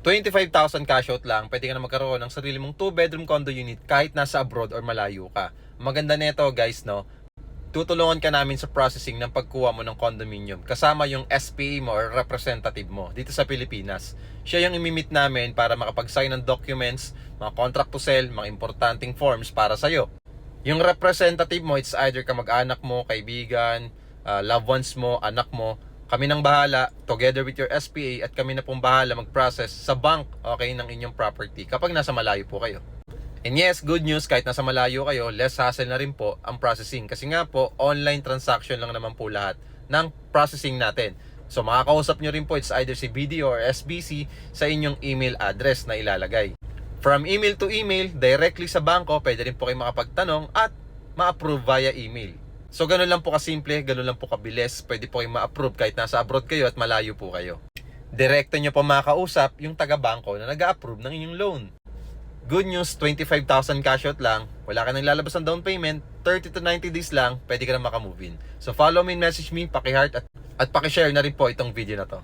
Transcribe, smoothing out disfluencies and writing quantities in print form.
25,000 cash out lang, pwede ka na magkaroon ng sarili mong 2-bedroom condo unit kahit nasa abroad or malayo ka. Maganda nito guys, no? Tutulungan ka namin sa processing ng pagkuha mo ng condominium kasama yung SPA mo or representative mo dito sa Pilipinas. Siya yung imimit namin para makapag-sign ng documents, mga contract to sell, mga importanteng forms para sa'yo. Yung representative mo, it's either kamag-anak mo, kaibigan, loved ones mo, anak mo. Kami nang bahala, together with your SPA, at kami na pong bahala mag-process sa bank, okay, ng inyong property kapag nasa malayo po kayo. And yes, good news, kahit nasa malayo kayo, less hassle na rin po ang processing. Kasi nga po, online transaction lang naman po lahat ng processing natin. So makakausap nyo rin po, it's either si BDO or SBC sa inyong email address na ilalagay. From email to email, directly sa bangko, pwede rin po kayo makapagtanong at ma-approve via email. So ganun lang po kasimple, ganun lang po kabilis, pwede po kayo ma-approve kahit nasa abroad kayo at malayo po kayo. Direkto nyo po makakausap yung taga-bangko na nag-a-approve ng inyong loan. Good news, 25,000 cash out lang, wala ka nang lalabas ng down payment, 30 to 90 days lang, pwede ka na makamove in. So follow me and message me, paki-heart at paki-share na rin po itong video na to.